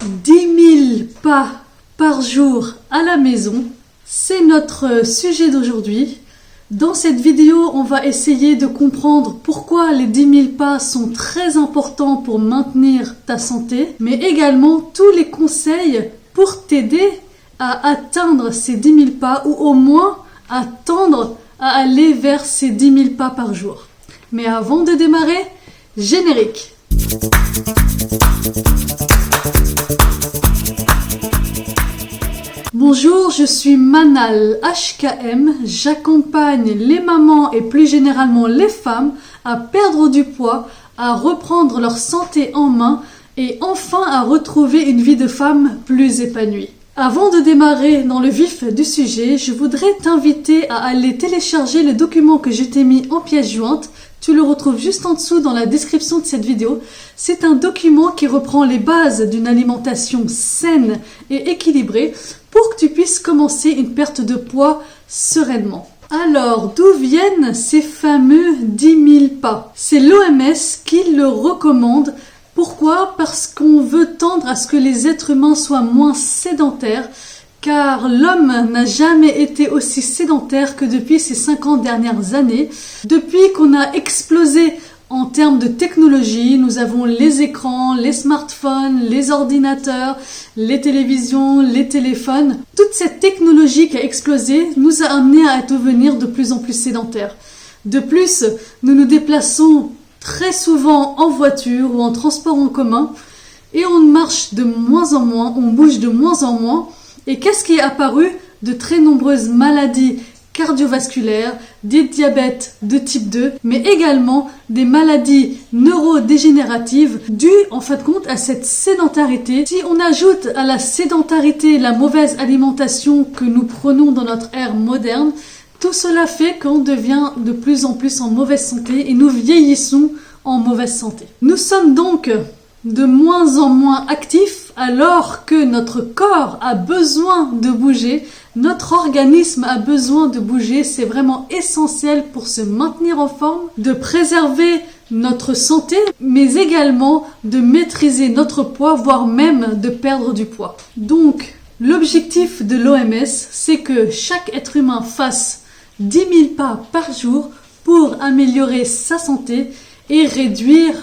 10 000 pas par jour à la maison, c'est notre sujet d'aujourd'hui. Dans cette vidéo, on va essayer de comprendre pourquoi les 10 000 pas sont très importants pour maintenir ta santé, mais également tous les conseils pour t'aider à atteindre ces 10 000 pas ou au moins à tendre à aller vers ces 10 000 pas par jour. Mais avant de démarrer, générique. Bonjour, je suis Manal HKM. J'accompagne les mamans et plus généralement les femmes à perdre du poids, à reprendre leur santé en main et enfin à retrouver une vie de femme plus épanouie. Avant de démarrer dans le vif du sujet, je voudrais t'inviter à aller télécharger le document que je t'ai mis en pièce jointe. Tu le retrouves juste en dessous dans la description de cette vidéo. C'est un document qui reprend les bases d'une alimentation saine et équilibrée pour que tu puisses commencer une perte de poids sereinement. Alors, d'où viennent ces fameux 10 000 pas? C'est l'OMS qui le recommande. Pourquoi? Parce qu'on veut tendre à ce que les êtres humains soient moins sédentaires, car l'homme n'a jamais été aussi sédentaire que depuis ces 50 dernières années. Depuis qu'on a explosé en termes de technologie, nous avons les écrans, les smartphones, les ordinateurs, les télévisions, les téléphones. Toute cette technologie qui a explosé nous a amené à devenir de plus en plus sédentaires. De plus, nous nous déplaçons très souvent en voiture ou en transport en commun et on marche de moins en moins, on bouge de moins en moins. Et qu'est-ce qui est apparu? De très nombreuses maladies cardiovasculaires, des diabètes de type 2, mais également des maladies neurodégénératives dues en fin de compte à cette sédentarité. Si on ajoute à la sédentarité la mauvaise alimentation que nous prenons dans notre ère moderne, tout cela fait qu'on devient de plus en plus en mauvaise santé et nous vieillissons en mauvaise santé. Nous sommes donc de moins en moins actifs alors que notre corps a besoin de bouger, notre organisme a besoin de bouger, c'est vraiment essentiel pour se maintenir en forme, de préserver notre santé, mais également de maîtriser notre poids, voire même de perdre du poids. Donc, l'objectif de l'OMS, c'est que chaque être humain fasse 10 000 pas par jour pour améliorer sa santé et réduire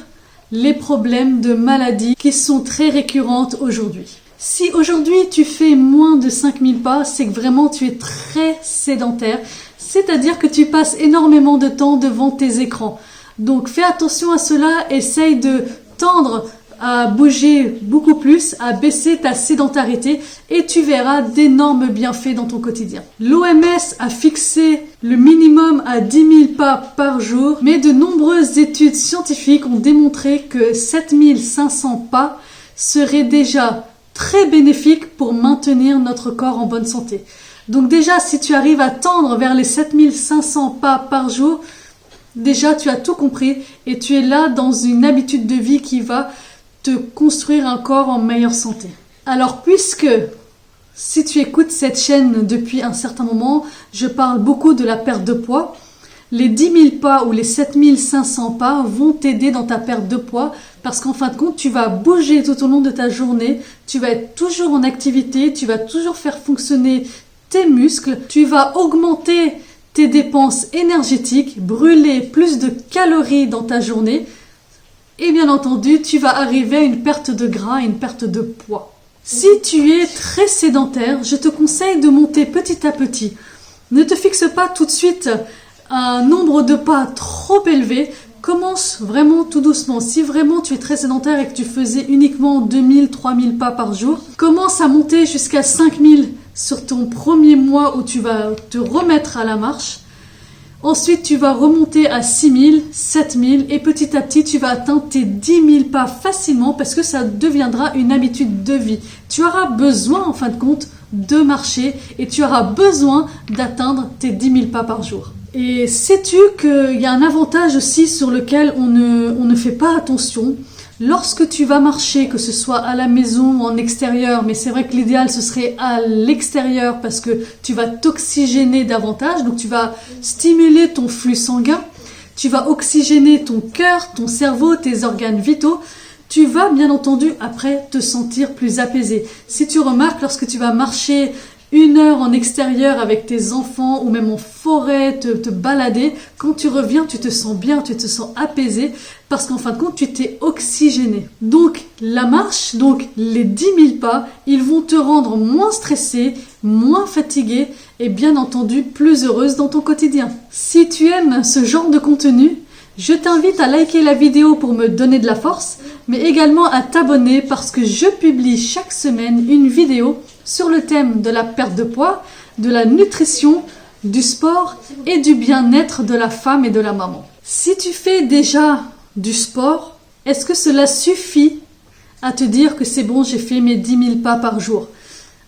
les problèmes de maladies qui sont très récurrentes aujourd'hui. Si aujourd'hui tu fais moins de 5 000 pas, c'est que vraiment tu es très sédentaire, c'est-à-dire que tu passes énormément de temps devant tes écrans. Donc fais attention à cela, essaye de tendre à bouger beaucoup plus, à baisser ta sédentarité et tu verras d'énormes bienfaits dans ton quotidien. L'OMS a fixé le minimum à 10 000 pas par jour, mais de nombreuses études scientifiques ont démontré que 7 500 pas seraient déjà très bénéfiques pour maintenir notre corps en bonne santé. Donc déjà, si tu arrives à tendre vers les 7 500 pas par jour, déjà tu as tout compris et tu es là dans une habitude de vie qui va te construire un corps en meilleure santé. Alors puisque si tu écoutes cette chaîne depuis un certain moment, je parle beaucoup de la perte de poids, les 10 000 pas ou les 7 500 pas vont t'aider dans ta perte de poids parce qu'en fin de compte, tu vas bouger tout au long de ta journée, tu vas être toujours en activité, tu vas toujours faire fonctionner tes muscles, tu vas augmenter tes dépenses énergétiques, brûler plus de calories dans ta journée. Et bien entendu, tu vas arriver à une perte de gras, une perte de poids. Si tu es très sédentaire, je te conseille de monter petit à petit. Ne te fixe pas tout de suite un nombre de pas trop élevé. Commence vraiment tout doucement. Si vraiment tu es très sédentaire et que tu faisais uniquement 2000, 3000 pas par jour, commence à monter jusqu'à 5000 sur ton premier mois où tu vas te remettre à la marche. Ensuite, tu vas remonter à 6000, 7000 et petit à petit, tu vas atteindre tes 10 000 pas facilement parce que ça deviendra une habitude de vie. Tu auras besoin, en fin de compte, de marcher et tu auras besoin d'atteindre tes 10 000 pas par jour. Et sais-tu qu'il y a un avantage aussi sur lequel on ne fait pas attention? Lorsque tu vas marcher, que ce soit à la maison ou en extérieur, mais c'est vrai que l'idéal ce serait à l'extérieur parce que tu vas t'oxygéner davantage, donc tu vas stimuler ton flux sanguin, tu vas oxygéner ton cœur, ton cerveau, tes organes vitaux, tu vas bien entendu après te sentir plus apaisé. Si tu remarques, lorsque tu vas marcher 1 heure en extérieur avec tes enfants ou même en forêt, te balader, quand tu reviens, tu te sens bien, tu te sens apaisé parce qu'en fin de compte, tu t'es oxygéné. Donc, la marche, donc les 10 000 pas, ils vont te rendre moins stressé, moins fatigué et bien entendu plus heureuse dans ton quotidien. Si tu aimes ce genre de contenu, je t'invite à liker la vidéo pour me donner de la force, mais également à t'abonner parce que je publie chaque semaine une vidéo sur le thème de la perte de poids, de la nutrition, du sport et du bien-être de la femme et de la maman. Si tu fais déjà du sport, est-ce que cela suffit à te dire que c'est bon, j'ai fait mes 10 000 pas par jour?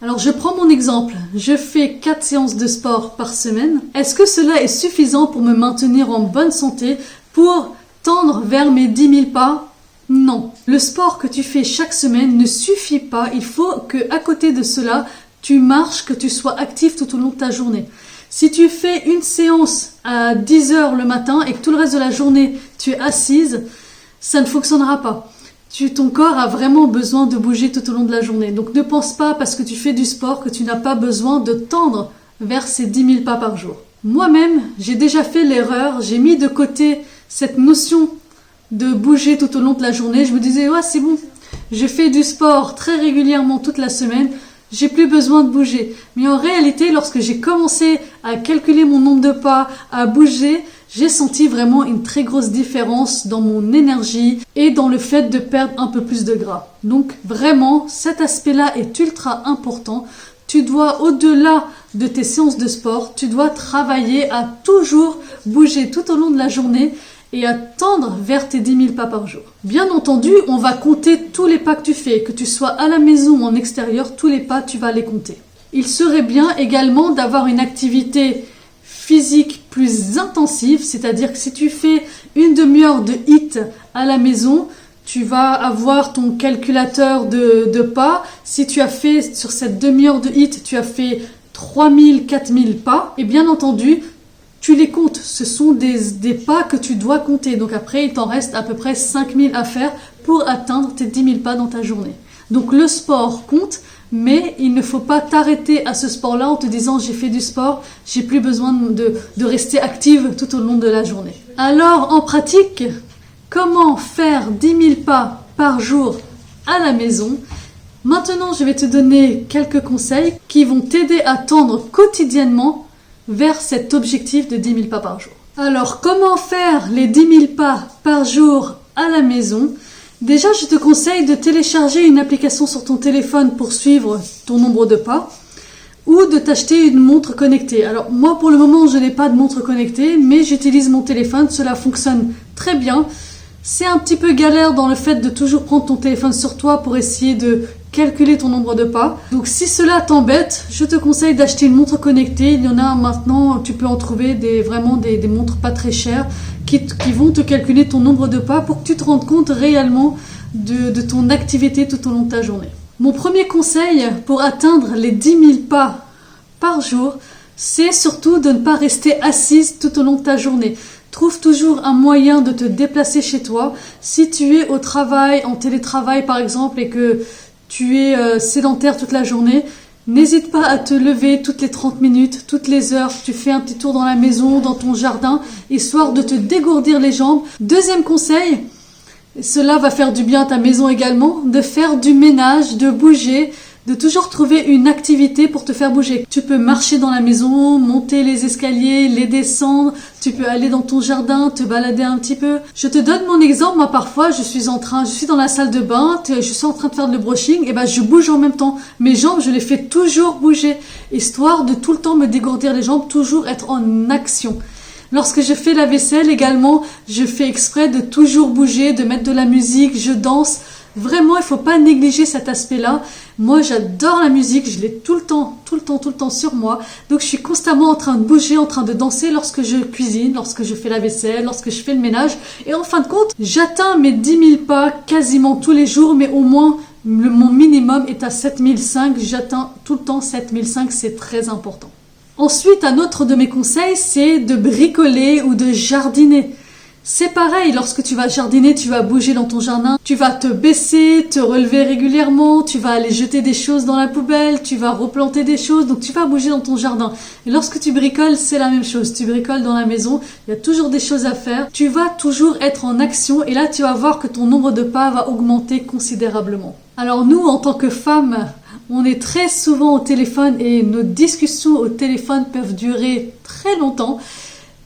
Alors je prends mon exemple, je fais 4 séances de sport par semaine. Est-ce que cela est suffisant pour me maintenir en bonne santé, pour tendre vers mes 10 000 pas? Non. Le sport que tu fais chaque semaine ne suffit pas. Il faut que, à côté de cela, tu marches, que tu sois actif tout au long de ta journée. Si tu fais une séance à 10 heures le matin et que tout le reste de la journée, tu es assise, ça ne fonctionnera pas. Ton corps a vraiment besoin de bouger tout au long de la journée. Donc ne pense pas parce que tu fais du sport que tu n'as pas besoin de tendre vers ces 10 000 pas par jour. Moi-même, j'ai déjà fait l'erreur, j'ai mis de côté cette notion de bouger tout au long de la journée. Je me disais, ouais, c'est bon, je fais du sport très régulièrement toute la semaine, j'ai plus besoin de bouger. Mais en réalité, lorsque j'ai commencé à calculer mon nombre de pas, à bouger, j'ai senti vraiment une très grosse différence dans mon énergie et dans le fait de perdre un peu plus de gras. Donc vraiment, cet aspect-là est ultra important. Tu dois, au-delà de tes séances de sport, tu dois travailler à toujours bouger tout au long de la journée et à tendre vers tes 10 000 pas par jour. Bien entendu, on va compter tous les pas que tu fais, que tu sois à la maison ou en extérieur, tous les pas, tu vas les compter. Il serait bien également d'avoir une activité physique plus intensive, c'est-à-dire que si tu fais 1/2 heure de HIIT à la maison, tu vas avoir ton calculateur de pas. Si tu as fait sur cette 1/2 heure de HIIT, tu as fait 3000, 4000 pas, et bien entendu, tu les comptes. Ce sont des pas que tu dois compter. Donc après, il t'en reste à peu près 5000 à faire pour atteindre tes 10 000 pas dans ta journée. Donc le sport compte, mais il ne faut pas t'arrêter à ce sport-là en te disant j'ai fait du sport, j'ai plus besoin de rester active tout au long de la journée. Alors en pratique, comment faire 10 000 pas par jour à la maison? Maintenant, je vais te donner quelques conseils qui vont t'aider à tendre quotidiennement vers cet objectif de 10 000 pas par jour. Alors, comment faire les 10 000 pas par jour à la maison? Déjà, je te conseille de télécharger une application sur ton téléphone pour suivre ton nombre de pas ou de t'acheter une montre connectée. Alors, moi, pour le moment, je n'ai pas de montre connectée, mais j'utilise mon téléphone. Cela fonctionne très bien. C'est un petit peu galère dans le fait de toujours prendre ton téléphone sur toi pour essayer de calculer ton nombre de pas. Donc si cela t'embête, je te conseille d'acheter une montre connectée. Il y en a maintenant, tu peux en trouver vraiment des montres pas très chères qui vont te calculer ton nombre de pas pour que tu te rendes compte réellement de ton activité tout au long de ta journée. Mon premier conseil pour atteindre les 10 000 pas par jour, c'est surtout de ne pas rester assise tout au long de ta journée. Trouve toujours un moyen de te déplacer chez toi. Si tu es au travail, en télétravail par exemple, et que tu es sédentaire toute la journée, n'hésite pas à te lever toutes les 30 minutes, toutes les heures. Tu fais un petit tour dans la maison, dans ton jardin, histoire de te dégourdir les jambes. Deuxième conseil, cela va faire du bien à ta maison également, de faire du ménage, de bouger, de toujours trouver une activité pour te faire bouger. Tu peux marcher dans la maison, monter les escaliers, les descendre, tu peux aller dans ton jardin, te balader un petit peu. Je te donne mon exemple, moi parfois je suis dans la salle de bain, je suis en train de faire le brushing, et je bouge en même temps. Mes jambes, je les fais toujours bouger, histoire de tout le temps me dégourdir les jambes, toujours être en action. Lorsque je fais la vaisselle également, je fais exprès de toujours bouger, de mettre de la musique, je danse. Vraiment, il ne faut pas négliger cet aspect-là. Moi, j'adore la musique, je l'ai tout le temps sur moi. Donc, je suis constamment en train de bouger, en train de danser lorsque je cuisine, lorsque je fais la vaisselle, lorsque je fais le ménage. Et en fin de compte, j'atteins mes 10 000 pas quasiment tous les jours, mais au moins, mon minimum est à 7005. J'atteins tout le temps 7005, c'est très important. Ensuite, un autre de mes conseils, c'est de bricoler ou de jardiner. C'est pareil, lorsque tu vas jardiner, tu vas bouger dans ton jardin, tu vas te baisser, te relever régulièrement, tu vas aller jeter des choses dans la poubelle, tu vas replanter des choses, donc tu vas bouger dans ton jardin. Et lorsque tu bricoles, c'est la même chose. Tu bricoles dans la maison, il y a toujours des choses à faire. Tu vas toujours être en action et là, tu vas voir que ton nombre de pas va augmenter considérablement. Alors nous, en tant que femmes, on est très souvent au téléphone et nos discussions au téléphone peuvent durer très longtemps.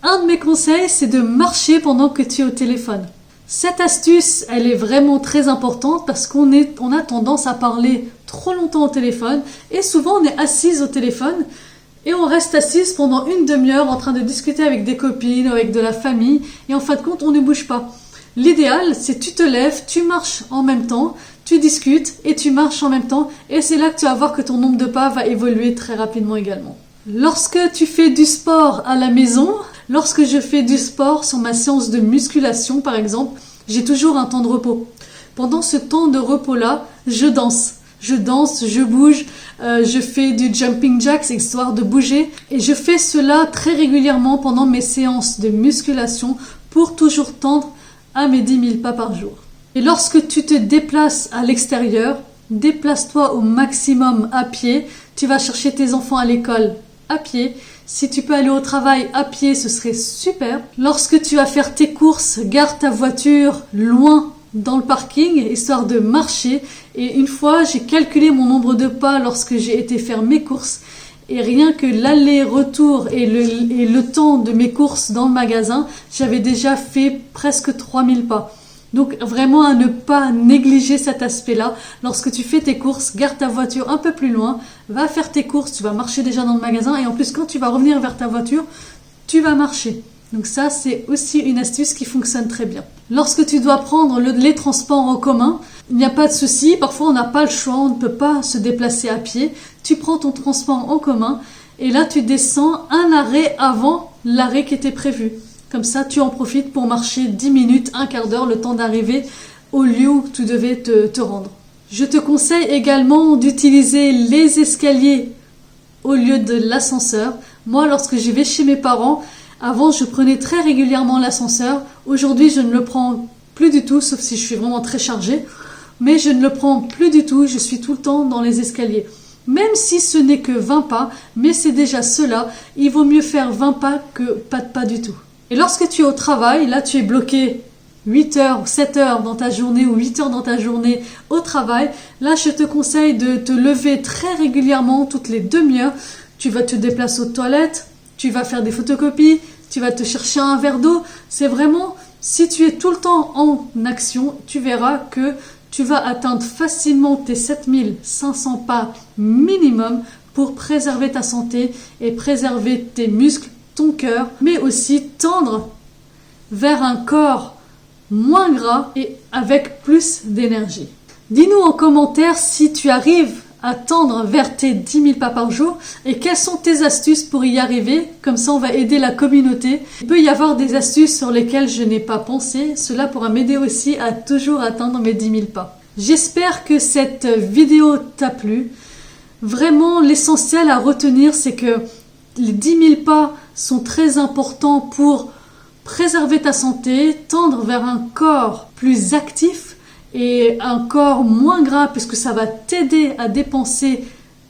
Un de mes conseils, c'est de marcher pendant que tu es au téléphone. Cette astuce, elle est vraiment très importante parce qu'on a tendance à parler trop longtemps au téléphone et souvent on est assise au téléphone et on reste assise pendant une demi-heure en train de discuter avec des copines, avec de la famille et en fin de compte, on ne bouge pas. L'idéal, c'est tu te lèves, tu marches en même temps, tu discutes et tu marches en même temps et c'est là que tu vas voir que ton nombre de pas va évoluer très rapidement également. Lorsque tu fais du sport à la maison, lorsque je fais du sport sur ma séance de musculation par exemple, j'ai toujours un temps de repos. Pendant ce temps de repos-là, je danse, je bouge, je fais du jumping jacks histoire de bouger et je fais cela très régulièrement pendant mes séances de musculation pour toujours tendre à mes 10 000 pas par jour. Et lorsque tu te déplaces à l'extérieur, déplace-toi au maximum à pied. Tu vas chercher tes enfants à l'école à pied. Si tu peux aller au travail à pied, ce serait super. Lorsque tu vas faire tes courses, garde ta voiture loin dans le parking, histoire de marcher. Et une fois, j'ai calculé mon nombre de pas lorsque j'ai été faire mes courses. Et rien que l'aller-retour et le temps de mes courses dans le magasin, j'avais déjà fait presque 3000 pas. Donc vraiment à ne pas négliger cet aspect-là. Lorsque tu fais tes courses, garde ta voiture un peu plus loin, va faire tes courses, tu vas marcher déjà dans le magasin et en plus quand tu vas revenir vers ta voiture, tu vas marcher. Donc ça c'est aussi une astuce qui fonctionne très bien. Lorsque tu dois prendre les transports en commun, il n'y a pas de souci, parfois on n'a pas le choix, on ne peut pas se déplacer à pied. Tu prends ton transport en commun et là tu descends un arrêt avant l'arrêt qui était prévu. Comme ça, tu en profites pour marcher 10 minutes, un quart d'heure, le temps d'arriver au lieu où tu devais te rendre. Je te conseille également d'utiliser les escaliers au lieu de l'ascenseur. Moi, lorsque je vais chez mes parents, avant, je prenais très régulièrement l'ascenseur. Aujourd'hui, je ne le prends plus du tout, sauf si je suis vraiment très chargée. Mais je ne le prends plus du tout, je suis tout le temps dans les escaliers. Même si ce n'est que 20 pas, mais c'est déjà cela, il vaut mieux faire 20 pas que pas de pas du tout. Et lorsque tu es au travail, là tu es bloqué 8 heures ou 7 heures dans ta journée ou 8 heures dans ta journée au travail, là je te conseille de te lever très régulièrement, toutes les demi-heures. Tu vas te déplacer aux toilettes, tu vas faire des photocopies, tu vas te chercher un verre d'eau. C'est vraiment, si tu es tout le temps en action, tu verras que tu vas atteindre facilement tes 7500 pas minimum pour préserver ta santé et préserver tes muscles, ton cœur, mais aussi tendre vers un corps moins gras et avec plus d'énergie. Dis-nous en commentaire si tu arrives à tendre vers tes 10 000 pas par jour et quelles sont tes astuces pour y arriver. Comme ça, on va aider la communauté. Il peut y avoir des astuces sur lesquelles je n'ai pas pensé. Cela pourra m'aider aussi à toujours atteindre mes 10 000 pas. J'espère que cette vidéo t'a plu. Vraiment, l'essentiel à retenir, c'est que les 10 000 pas sont très importants pour préserver ta santé, tendre vers un corps plus actif et un corps moins gras puisque ça va t'aider à dépenser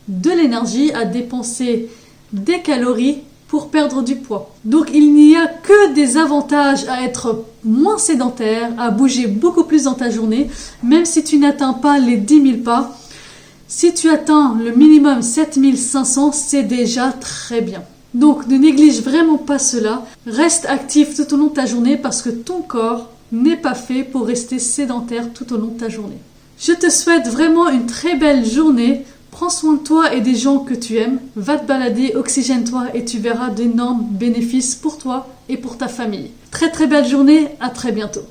de l'énergie, à dépenser des calories pour perdre du poids. Donc il n'y a que des avantages à être moins sédentaire, à bouger beaucoup plus dans ta journée, même si tu n'atteins pas les 10 000 pas. Si tu atteins le minimum 7500, c'est déjà très bien. Donc ne néglige vraiment pas cela. Reste actif tout au long de ta journée parce que ton corps n'est pas fait pour rester sédentaire tout au long de ta journée. Je te souhaite vraiment une très belle journée. Prends soin de toi et des gens que tu aimes. Va te balader, oxygène-toi et tu verras d'énormes bénéfices pour toi et pour ta famille. Très très belle journée, à très bientôt.